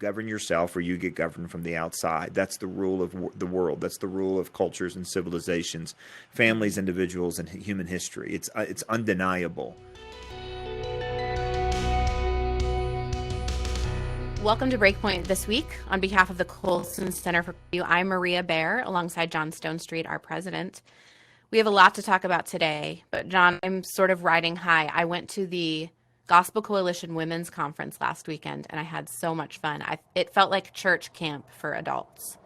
govern yourself or you get governed from the outside. That's the rule of the world. That's the rule of cultures and civilizations, families, individuals, and human history. It's undeniable. Welcome to Breakpoint this week. On behalf of the Colson Center for Review, I'm Maria Baer, alongside John Stonestreet, our president. We have a lot to talk about today, but John, I'm sort of riding high. I went to the Gospel Coalition Women's Conference last weekend, and I had so much fun. It felt like church camp for adults.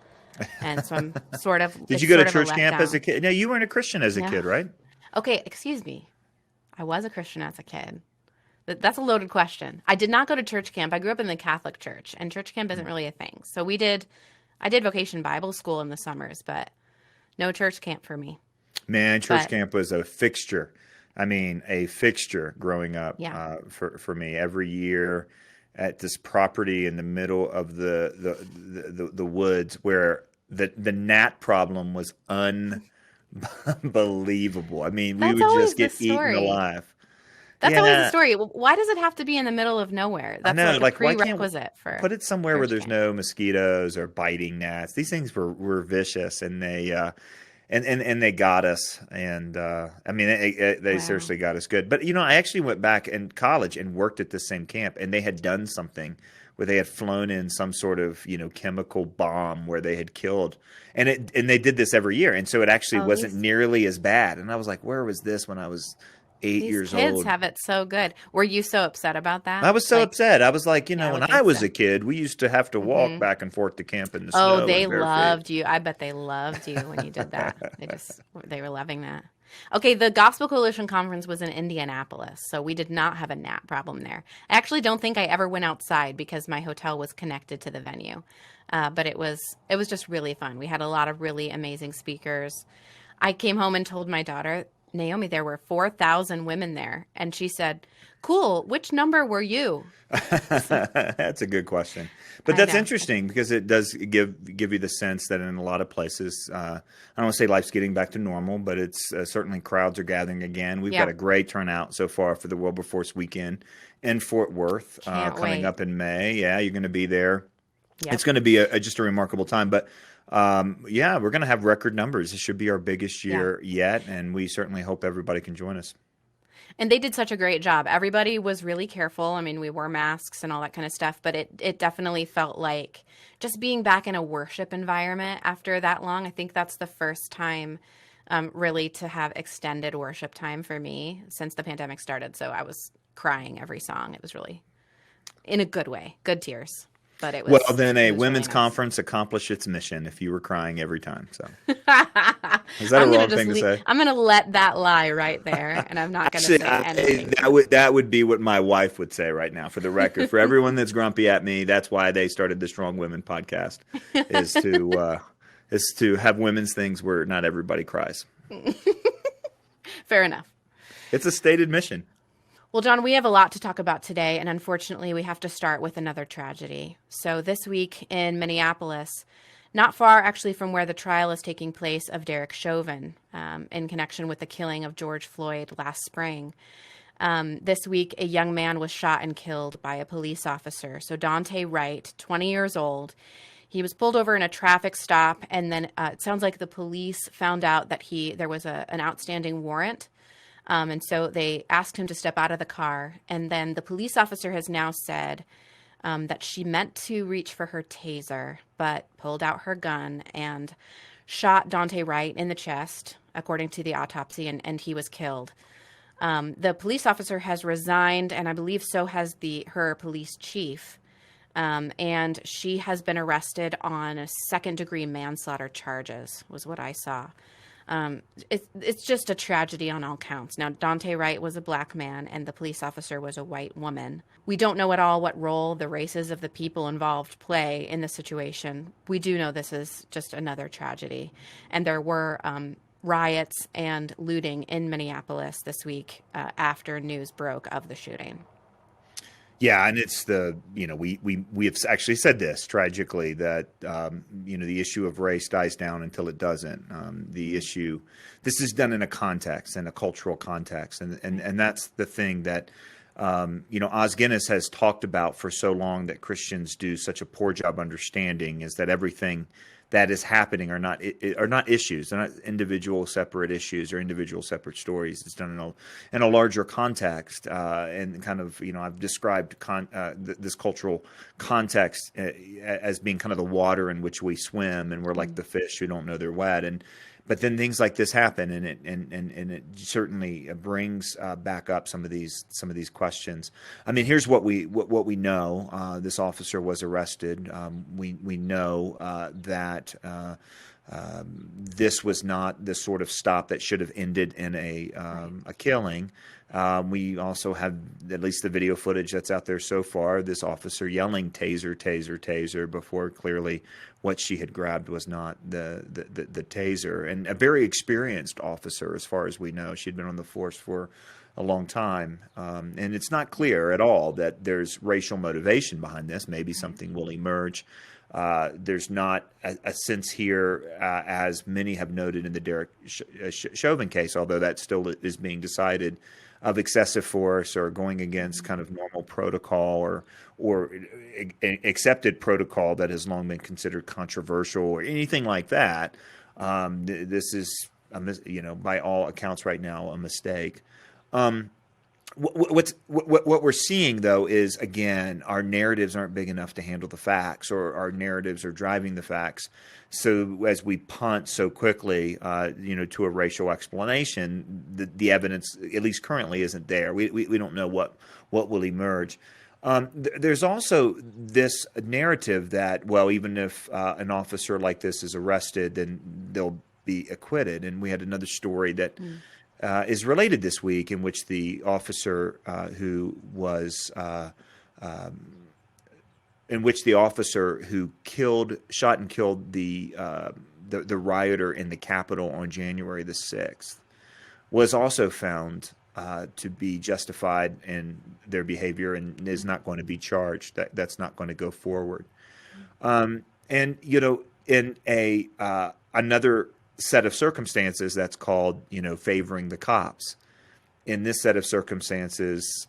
And so I'm sort of... Did you go to church camp as a kid? No, you weren't a Christian as a kid, right? Okay, excuse me. I was a Christian as a kid. That's a loaded question. I did not go to church camp. I grew up in the Catholic Church, and church camp isn't really a thing. So I did Vocation Bible School in the summers, but no church camp for me. Man, church camp was a fixture. I mean, a fixture growing up for me. Every year at this property in the middle of the woods where the gnat problem was unbelievable. I mean, we would just get eaten alive. That's always the story. Why does it have to be in the middle of nowhere? That's like a prerequisite for put it somewhere where there's no mosquitoes or biting gnats. These things were vicious, and they they got us. And I mean, they seriously got us good. But I actually went back in college and worked at the same camp, and they had done something where they had flown in some sort of chemical bomb where they had killed, and they did this every year, and so it actually wasn't nearly as bad. And I was like, where was this when I was 8 years old? These kids have it so good. Were you so upset about that? I was so upset. I was like, when I was a kid, we used to have to walk back and forth to camp in the snow. Oh, they loved you. I bet they loved you when you did that. They were loving that. Okay, the Gospel Coalition Conference was in Indianapolis, so we did not have a gnat problem there. I actually don't think I ever went outside because my hotel was connected to the venue. But it was just really fun. We had a lot of really amazing speakers. I came home and told my daughter, Naomi, there were 4,000 women there. And she said, cool, which number were you? That's a good question. But that's interesting because it does give you the sense that in a lot of places, I don't want to say life's getting back to normal, but it's certainly crowds are gathering again. We've got a great turnout so far for the Wilberforce weekend in Fort Worth coming up in May. Yeah, you're going to be there. Yep. It's going to be just a remarkable time. But we're going to have record numbers. This should be our biggest year yet, and we certainly hope everybody can join us. And they did such a great job. Everybody was really careful. I mean, we wore masks and all that kind of stuff, but it definitely felt like just being back in a worship environment after that long. I think that's the first time really to have extended worship time for me since the pandemic started. So I was crying every song. It was really, in a good way, good tears. But it was, well, then a women's conference accomplished its mission if you were crying every time. So is that a wrong thing to say? I'm going to let that lie right there, and I'm not going to say anything. That would be what my wife would say right now, for the record. For everyone that's grumpy at me, that's why they started the Strong Women podcast, is to have women's things where not everybody cries. Fair enough. It's a stated mission. Well, John, we have a lot to talk about today, and unfortunately, we have to start with another tragedy. So this week in Minneapolis, not far actually from where the trial is taking place of Derek Chauvin in connection with the killing of George Floyd last spring, this week a young man was shot and killed by a police officer. So Dante Wright, 20 years old, he was pulled over in a traffic stop, and then it sounds like the police found out that there was an outstanding warrant. And so they asked him to step out of the car. And then the police officer has now said that she meant to reach for her taser, but pulled out her gun and shot Dante Wright in the chest, according to the autopsy, and he was killed. The police officer has resigned, and I believe so has her police chief. And she has been arrested on second-degree manslaughter charges, was what I saw. It's just a tragedy on all counts. Now, Dante Wright was a black man and the police officer was a white woman. We don't know at all what role the races of the people involved play in the situation. We do know this is just another tragedy. And there were riots and looting in Minneapolis this week after news broke of the shooting. Yeah, and it's we have actually said this tragically that the issue of race dies down until it doesn't. This is done in a context, in a cultural context, and that's the thing that Os Guinness has talked about for so long that Christians do such a poor job understanding is that everything that is happening are not issues. They're not individual separate issues or individual separate stories. It's done in a larger context, and kind of I've described this cultural context as being kind of the water in which we swim, and we're like the fish who don't know they're wet. But then things like this happen, and it certainly brings back up some of these questions. I mean, here's what we know: this officer was arrested. We know that this was not the sort of stop that should have ended in a killing. We also have at least the video footage that's out there so far. This officer yelling "taser, taser, taser" before clearly what she had grabbed was not the taser, and a very experienced officer as far as we know. She'd been on the force for a long time, and it's not clear at all that there's racial motivation behind this. Maybe something will emerge. There's not a sense here, as many have noted in the Derek Chauvin case, although that still is being decided, of excessive force or going against kind of normal protocol or accepted protocol that has long been considered controversial or anything like that. This is, by all accounts right now, a mistake. What we're seeing, though, is, again, our narratives aren't big enough to handle the facts, or our narratives are driving the facts. So as we punt so quickly, to a racial explanation, the evidence, at least currently, isn't there. We don't know what will emerge. There's also this narrative that, well, even if an officer like this is arrested, then they'll be acquitted. And we had another story that is related this week, in which the officer who shot and killed the rioter in the Capitol on January the 6th was also found to be justified in their behavior and is not going to be charged. That's not going to go forward. In another set of circumstances, that's called, favoring the cops. In this set of circumstances,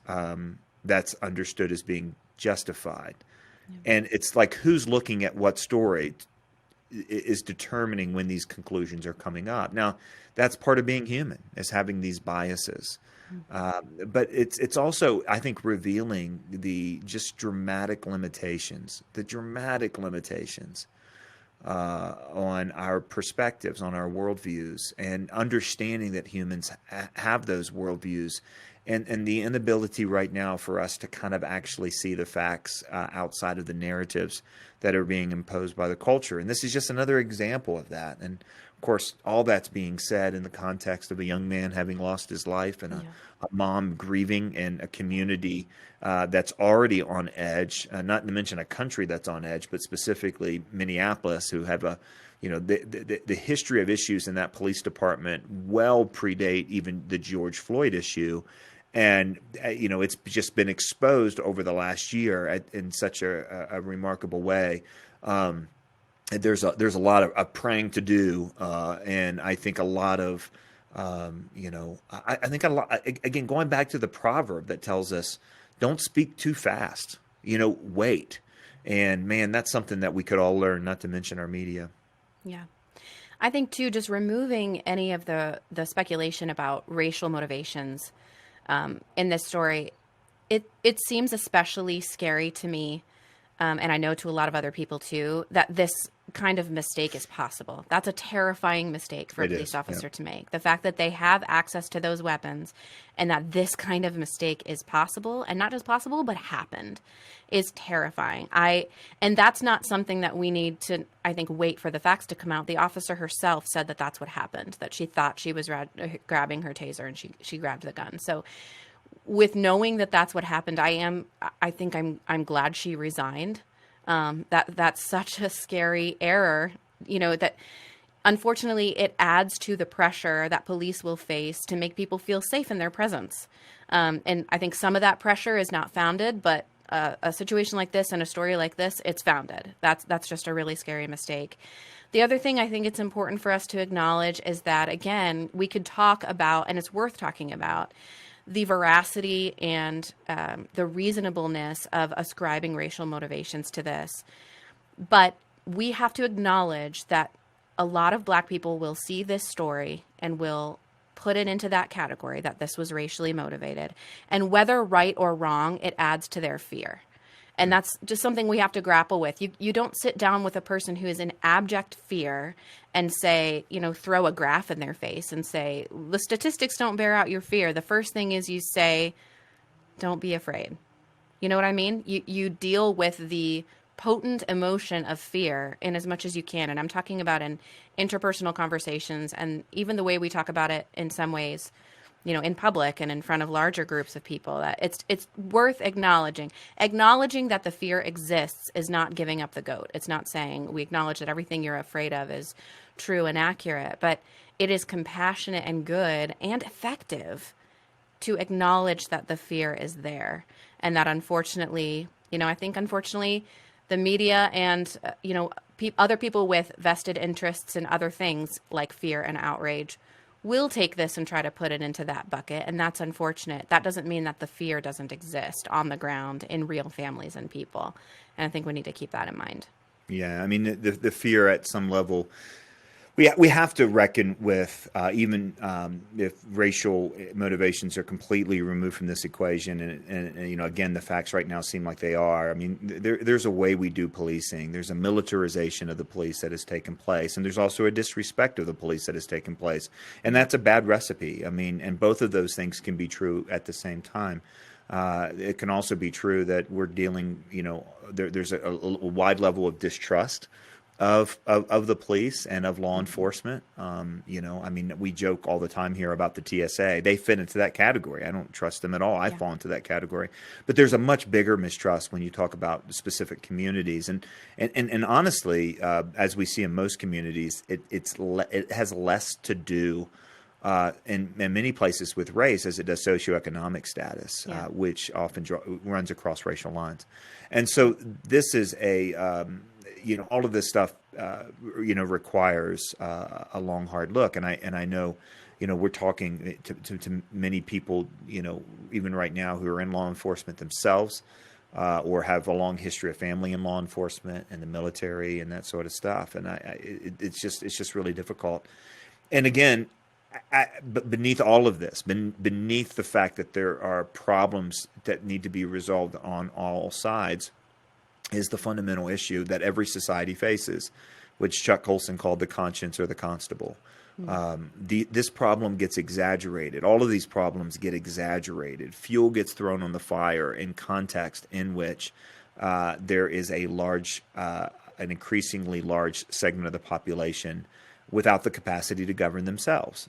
that's understood as being justified. Yeah. And it's like, who's looking at what story is determining when these conclusions are coming up. Now, that's part of being human, is having these biases. But it's also, I think, revealing the just dramatic limitations on our perspectives, on our worldviews, and understanding that humans have those worldviews, and the inability right now for us to kind of actually see the facts outside of the narratives that are being imposed by the culture. And this is just another example of that. And of course, all that's being said in the context of a young man having lost his life, and a mom grieving, and a community that's already on edge, not to mention a country that's on edge, but specifically Minneapolis, who have the history of issues in that police department well predate even the George Floyd issue. And, it's just been exposed over the last year in such a remarkable way. There's a lot of praying to do, and I think a lot of, I think a lot, again, going back to the proverb that tells us, don't speak too fast, wait. And man, that's something that we could all learn, not to mention our media. Yeah. I think too, just removing any of the speculation about racial motivations in this story, it seems especially scary to me, and I know to a lot of other people too, that this kind of mistake is possible. That's a terrifying mistake for a police officer to make. The fact that they have access to those weapons, and that this kind of mistake is possible, and not just possible, but happened, is terrifying. And that's not something that we need to, I think, wait for the facts to come out. The officer herself said that that's what happened, that she thought she was grabbing her taser, and she grabbed the gun. So with knowing that that's what happened, I think I'm glad she resigned. That's such a scary error, that unfortunately it adds to the pressure that police will face to make people feel safe in their presence. And I think some of that pressure is not founded, but a situation like this and a story like this, it's founded. That's just a really scary mistake. The other thing I think it's important for us to acknowledge is that, again, we could talk about, and it's worth talking about, the veracity and the reasonableness of ascribing racial motivations to this. But we have to acknowledge that a lot of Black people will see this story and will put it into that category, that this was racially motivated. And whether right or wrong, it adds to their fear. And that's just something we have to grapple with. You don't sit down with a person who is in abject fear and say, throw a graph in their face and say, the statistics don't bear out your fear. The first thing is you say, don't be afraid. You know what I mean? You deal with the potent emotion of fear in as much as you can. And I'm talking about in interpersonal conversations and even the way we talk about it in some ways, in public and in front of larger groups of people, that it's worth acknowledging. Acknowledging that the fear exists is not giving up the goat. It's not saying we acknowledge that everything you're afraid of is true and accurate, but it is compassionate and good and effective to acknowledge that the fear is there. And that unfortunately, I think unfortunately the media and, other people with vested interests in other things like fear and outrage will take this and try to put it into that bucket. And that's unfortunate. That doesn't mean that the fear doesn't exist on the ground in real families and people. And I think we need to keep that in mind. Yeah. I mean, the fear at some level, we have to reckon with even if racial motivations are completely removed from this equation, and again, the facts right now seem like they are. I mean, there's a way we do policing. There's a militarization of the police that has taken place, and there's also a disrespect of the police that has taken place, and that's a bad recipe. I mean, and both of those things can be true at the same time. It can also be true that we're dealing, there's a wide level of distrust of the police and of law enforcement. I mean, we joke all the time here about the TSA. They fit into that category. I don't trust them at all. I fall into that category. But there's a much bigger mistrust when you talk about specific communities. And honestly, as we see in most communities, it has less to do in many places with race as it does socioeconomic status, which often runs across racial lines. And so this is all of this stuff, requires a long, hard look. And I know, we're talking to many people, even right now who are in law enforcement themselves, or have a long history of family in law enforcement and the military and that sort of stuff. And it's just really difficult. And again, but beneath all of this, beneath the fact that there are problems that need to be resolved on all sides, is the fundamental issue that every society faces, which Chuck Colson called the conscience or the constable. This problem gets exaggerated. All of these problems get exaggerated. Fuel gets thrown on the fire in context in which there is an increasingly large segment of the population without the capacity to govern themselves.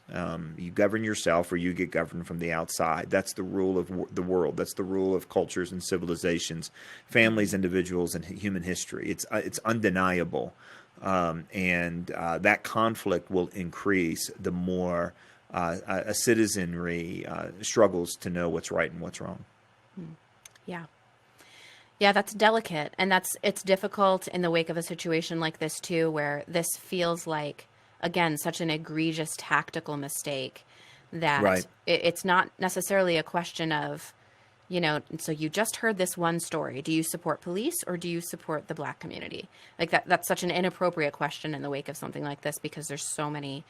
You govern yourself or you get governed from the outside. That's the rule of the world. That's the rule of cultures and civilizations, families, individuals, and human history. It's undeniable. And that conflict will increase the more a citizenry struggles to know what's right and what's wrong. Yeah. Yeah, that's delicate. And it's difficult in the wake of a situation like this too, where this feels like, again, such an egregious tactical mistake that it's not necessarily a question of, so you just heard this one story. Do you support police or do you support the Black community? Like that's such an inappropriate question in the wake of something like this because there's so many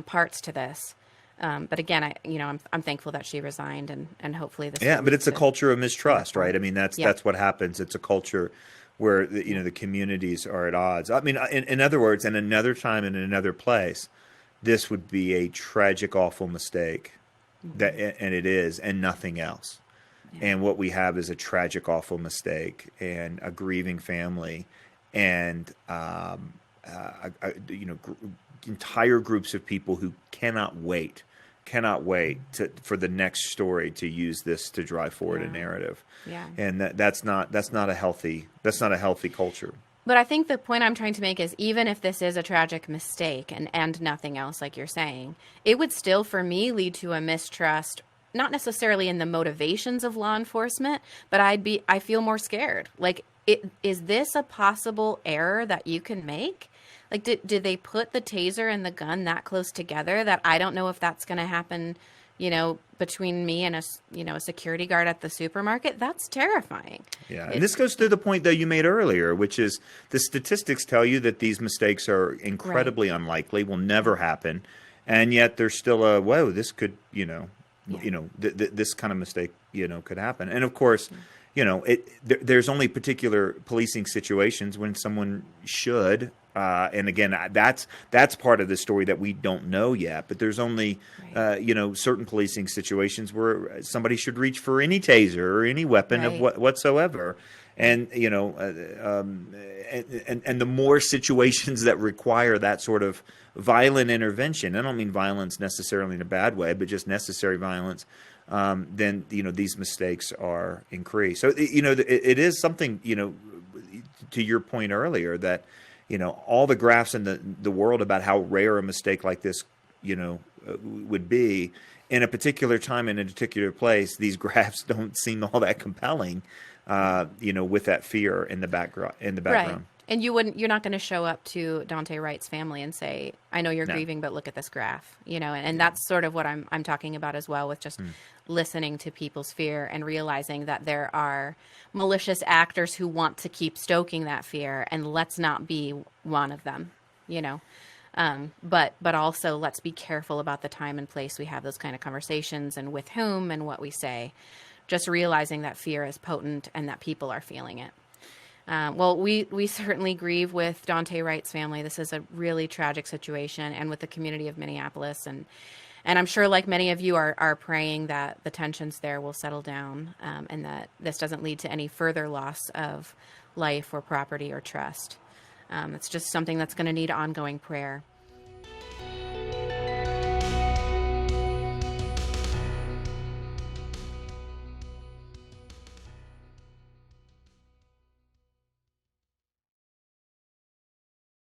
parts to this. But again, I'm thankful that she resigned and hopefully this. Yeah, but it's a culture of mistrust, right? I mean, that's what happens. It's a culture where the communities are at odds. I mean, in other words, in another time, in another place, this would be a tragic, awful mistake, and it is, and nothing else. Yeah. And what we have is a tragic, awful mistake, and a grieving family, and entire groups of people who cannot wait for the next story to use this to drive forward a narrative. Yeah. And that's not a healthy culture. But I think the point I'm trying to make is even if this is a tragic mistake and nothing else, like you're saying, it would still, for me, lead to a mistrust, not necessarily in the motivations of law enforcement, but I feel more scared. Like, is this a possible error that you can make? Like, did they put the taser and the gun that close together that I don't know if that's going to happen between me and a security guard at the supermarket, that's terrifying. Yeah. And this goes to the point, though, you made earlier, which is the statistics tell you that these mistakes are incredibly unlikely, will never happen. And yet there's still whoa, this could, this kind of mistake, could happen. And of course, there's only particular policing situations when someone should. And again, that's part of the story that we don't know yet. But there's only, certain policing situations where somebody should reach for any taser or any weapon of whatsoever. And and the more situations that require that sort of violent intervention, I don't mean violence necessarily in a bad way, but just necessary violence, then these mistakes are increased. So it is something to your point earlier that all the graphs in the world about how rare a mistake like this would be in a particular time in a particular place, these graphs don't seem all that compelling. With that fear in the background. Right. And you're not going to show up to Dante Wright's family and say, I know you're grieving, but look at this graph, and that's sort of what I'm talking about as well, with just listening to people's fear and realizing that there are malicious actors who want to keep stoking that fear, and let's not be one of them, but also let's be careful about the time and place we have those kind of conversations and with whom and what we say. Just realizing that fear is potent and that people are feeling it. Well, we certainly grieve with Dante Wright's family. This is a really tragic situation, and with the community of Minneapolis. And I'm sure, like many of you, are praying that the tensions there will settle down, and that this doesn't lead to any further loss of life or property or trust. It's just something that's going to need ongoing prayer.